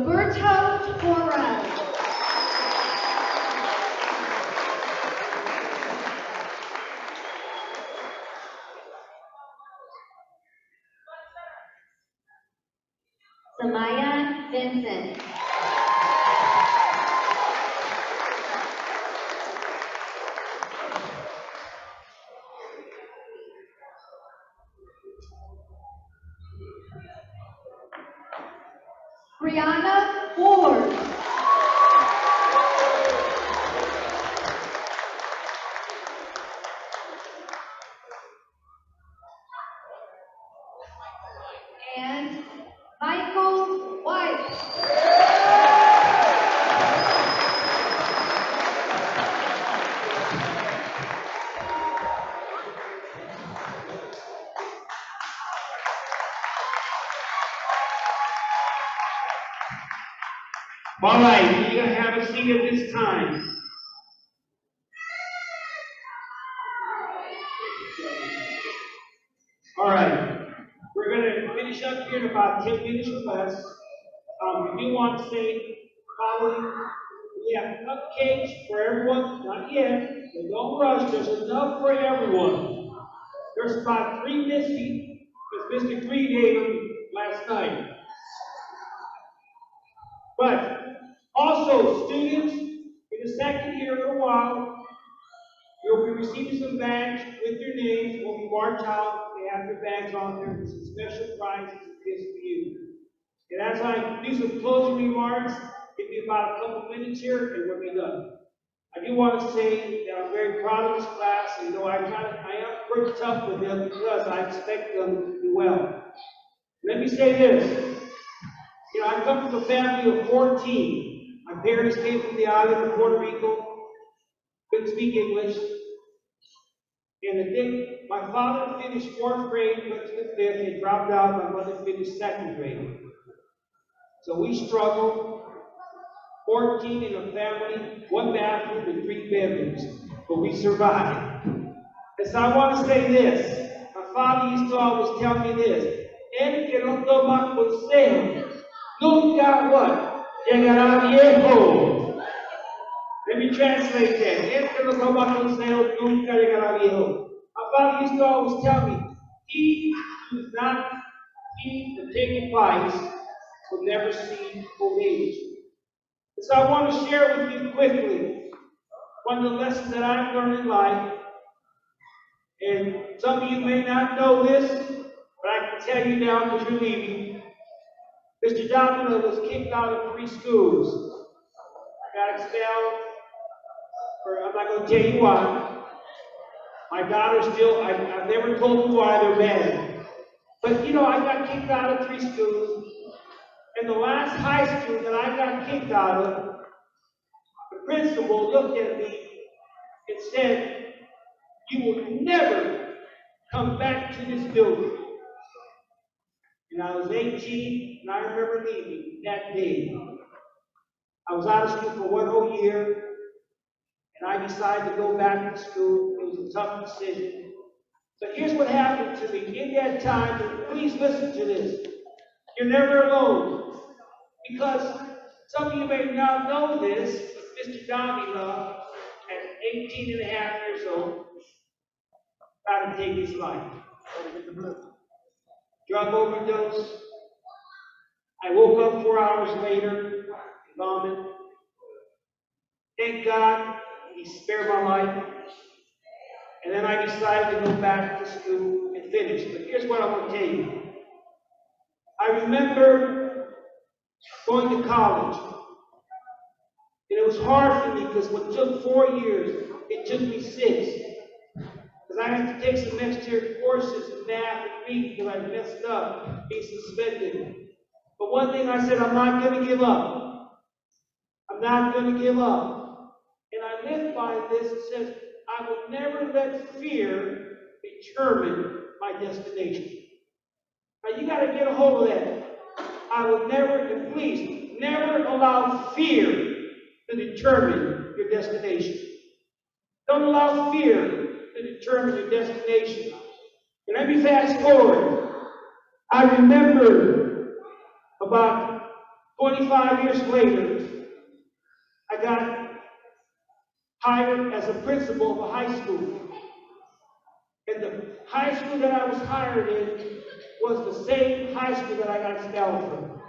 Roberto Torres. Samaya Vincent. Brianna Ward. And Michael White. All right, you're gonna have a seat at this time. All right, we're gonna finish up here in about 10 minutes or less. If you want to say, following, we have cupcakes for everyone, not yet, but don't rush, there's enough for everyone. There's about 3 missing, because Mr. Green gave them last night. But also, students, in a second here in a while, you'll be receiving some bags with your names when we march out. They have your bags on there. There's some special prizes and gifts for you. And as I do some closing remarks, give me about a couple minutes here and we'll be done. I do want to say that I'm very proud of this class, and though I am pretty tough with them because I expect them to do well. Let me say this. You know, I come from a family of 14. My parents came from the island of Puerto Rico, couldn't speak English. And the thing, my father finished 4th grade, went to the 5th, and dropped out. My mother finished 2nd grade. So we struggled. 14 in a family, 1 bathroom and 3 bedrooms, but we survived. And so I want to say this. My father used to always tell me this. El que no toma consejo, nunca what? Llegará viejo. Let me translate that. El que no toma consejo, nunca llegará viejo. My father used to always tell me, he who does not heed or take advice will never see old age. So I want to share with you quickly one of the lessons that I've learned in life. And some of you may not know this, but I can tell you now because you're leaving. Mr. Domino was kicked out of 3 schools. Got expelled, I'm not going to tell you why. My daughter still, I've never told you why they're mad. But you know, I got kicked out of 3 schools. And the last high school that I got kicked out of, the principal looked at me and said, "You will never come back to this building." And I was 18, and I remember leaving that day. I was out of school for 1 whole year, and I decided to go back to school. It was a tough decision. But here's what happened to me in that time, and please listen to this. You're never alone. Because some of you may not know this, but Mr. Domino, at 18 and a half years old, got to take his life. Drug overdose. I woke up 4 hours later, vomit. Thank God he spared my life. And then I decided to go back to school and finish. But here's what I want to tell you. I remember going to college. And it was hard for me because what took 4 years, it took me 6. Because I had to take some extra courses in math and reading because I messed up, being suspended. But one thing I said, I'm not going to give up. I'm not going to give up. And I live by this. It says, I will never let fear determine my destination. Now you got to get a hold of that. I will never, and please, never allow fear to determine your destination. Don't allow fear to determine your destination. And let me fast forward. I remember about 25 years later, I got hired as a principal of a high school. And the high school that I was hired in was the same high school that I got expelled from.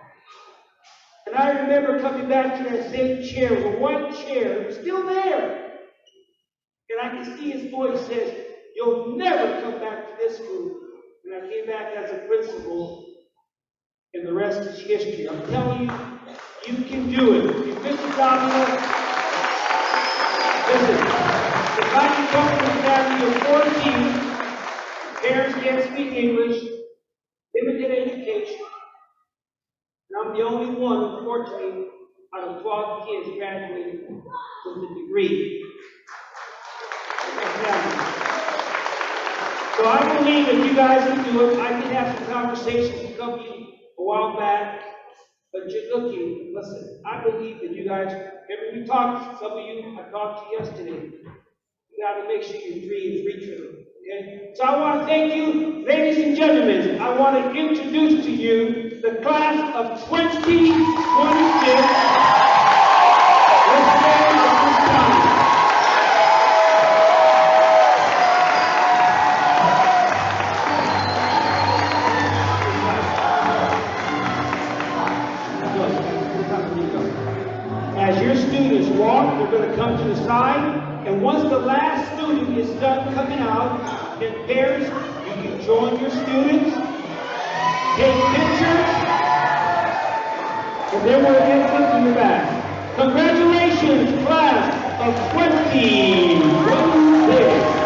And I remember coming back to that same chair, the one chair, it was still there. And I can see his voice says, "You'll never come back to this school." And I came back as a principal, and the rest is history. I'm telling you, you can do it. If you quit the job, listen, if I can come from a family of 14, parents can't speak English, limited education, and I'm the only one, unfortunately, out of 12 kids graduating with a degree. So I believe that you guys can do it. I did have some conversations with a company a while back, but just listen, I believe that you guys, remember we talked, some of you, I talked to you yesterday. You got to make sure your dreams reach for them. Okay? So I want to thank you, ladies and gentlemen. I want to introduce to you the class of 2026. Let's stand at this time. As your students walk, they're going to come to the side, and once the last student is done coming out, then parents, you can join your students, take pictures, and then we'll get them in the back. Congratulations, class of 2026.